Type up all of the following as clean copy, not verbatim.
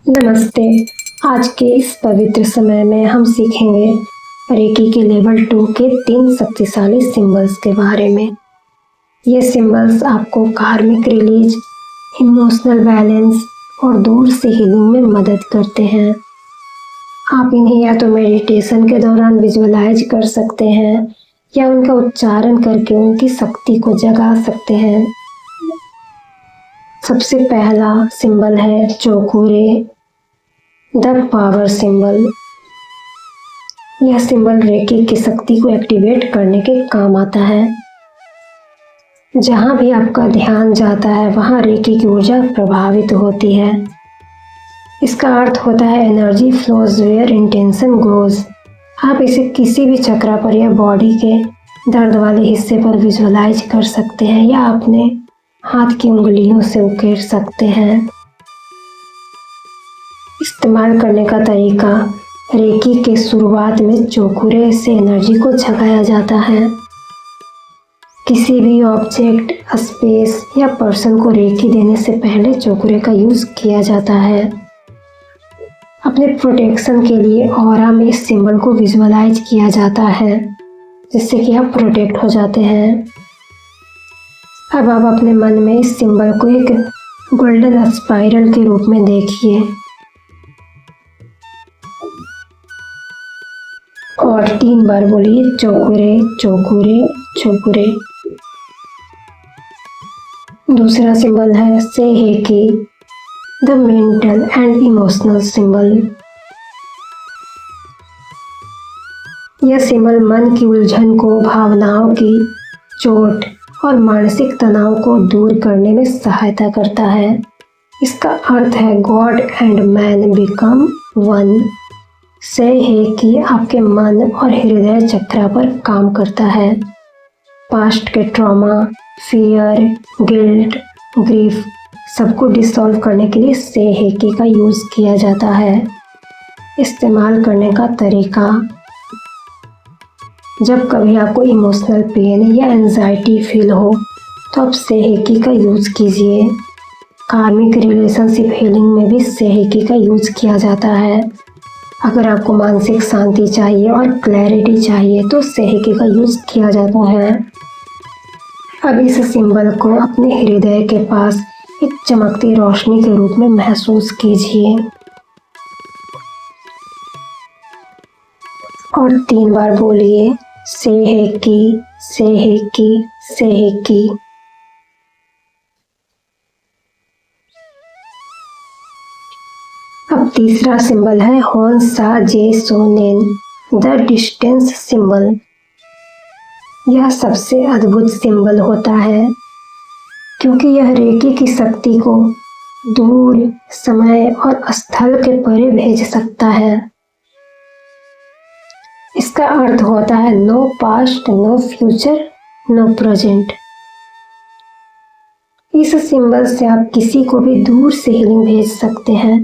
नमस्ते। आज के इस पवित्र समय में हम सीखेंगे रेकी के लेवल 2 के 3 शक्तिशाली सिंबल्स के बारे में। ये सिंबल्स आपको कार्मिक रिलीज, इमोशनल बैलेंस और दूर से हीलिंग में मदद करते हैं। आप इन्हें या तो मेडिटेशन के दौरान विजुअलाइज कर सकते हैं या उनका उच्चारण करके उनकी शक्ति को जगा सकते हैं। सबसे पहला सिंबल है चौकुरे, द पावर सिंबल। यह सिंबल रेकी की शक्ति को एक्टिवेट करने के काम आता है। जहां भी आपका ध्यान जाता है वहां रेकी की ऊर्जा प्रभावित होती है। इसका अर्थ होता है energy flows where intention goes. आप इसे किसी भी चक्रा पर या बॉडी के दर्द वाले हिस्से पर विजुअलाइज कर सकते हैं या अपने हाथ की उंगलियों से उकेर सकते हैं। इस्तेमाल करने का तरीका, रेकी के शुरुआत में चौकुरे से एनर्जी को जगाया जाता है। किसी भी ऑब्जेक्ट, स्पेस या पर्सन को रेकी देने से पहले चौकुरे का यूज किया जाता है। अपने प्रोटेक्शन के लिए ऑरा में इस सिंबल को विजुअलाइज किया जाता है जिससे कि आप प्रोटेक्ट हो जाते हैं। अब आप अपने मन में इस सिंबल को एक गोल्डन स्पाइरल के रूप में देखिए और 3 बार बोलिए चौकुरे चौकुरे चौकुरे। दूसरा सिंबल है सेहेकी, the mental and emotional symbol. यह सिंबल मन की उलझन को, भावनाओं की चोट और मानसिक तनाव को दूर करने में सहायता करता है। इसका अर्थ है God and man become one. सेहेकी आपके मन और हृदय चक्र पर काम करता है। पास्ट के ट्रॉमा, फियर, गिल्ट, ग्रीफ सबको डिसॉल्व करने के लिए सेहेकी का यूज किया जाता है। इस्तेमाल करने का तरीका, जब कभी आपको इमोशनल पेन या एंजाइटी फील हो तो आप सेहेकी का यूज कीजिए। कार्मिक रिलेशनशिप हीलिंग में भी सेहेकी का यूज किया जाता है। अगर आपको मानसिक शांति चाहिए और क्लैरिटी चाहिए तो सेहेकी का यूज किया जाता है। अब इस सिंबल को अपने हृदय के पास एक चमकती रोशनी के रूप में महसूस कीजिए और 3 बार बोलिए सेहेकी सेहेकी सेहेकी। अब तीसरा सिंबल है होन्सा जे सोनेन, द डिस्टेंस सिंबल। यह सबसे अद्भुत सिंबल होता है क्योंकि यह रेकी की शक्ति को दूर, समय और स्थल के परे भेज सकता है। इसका अर्थ होता है no past, no future, no present. इस सिंबल से आप किसी को भी दूर से हीलिंग भेज सकते हैं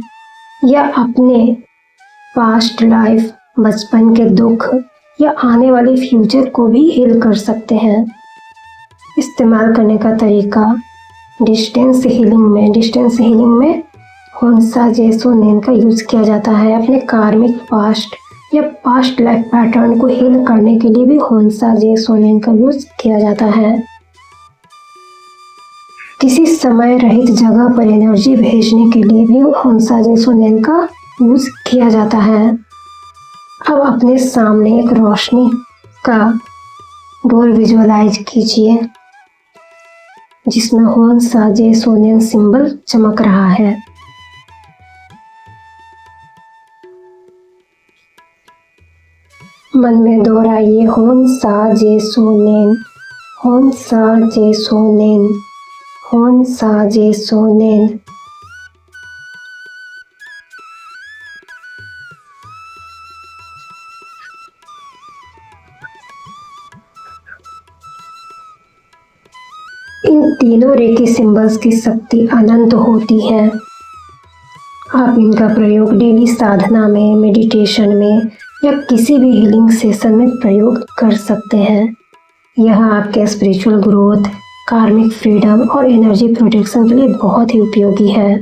या अपने पास्ट लाइफ, बचपन के दुख या आने वाले फ्यूचर को भी हील कर सकते हैं। इस्तेमाल करने का तरीका, डिस्टेंस हीलिंग में होन्सा जे सोनेन का यूज किया जाता है। अपने कार्मिक पास्ट या पास्ट लाइफ पैटर्न को हील करने के लिए भी होन्सा जे सोनेन का यूज किया जाता है। किसी समय रहित जगह पर एनर्जी भेजने के लिए भी होन्सा जे सोनेन का यूज किया जाता है। अब अपने सामने एक रोशनी का डोर विजुअलाइज कीजिए जिसमें होन्सा जे सोनेन सिंबल चमक रहा है। मन में दोहराइए होन्सा जे सोनेन, होन्सा जे सोनेन, होन्सा जे सोनेन। इन तीनों रेकी सिंबल्स की शक्ति अनंत होती है। आप इनका प्रयोग डेली साधना में, मेडिटेशन में या किसी भी हीलिंग सेशन में प्रयोग कर सकते हैं। यह आपके स्पिरिचुअल ग्रोथ, कार्मिक फ्रीडम और एनर्जी प्रोटेक्शन के लिए बहुत ही उपयोगी है।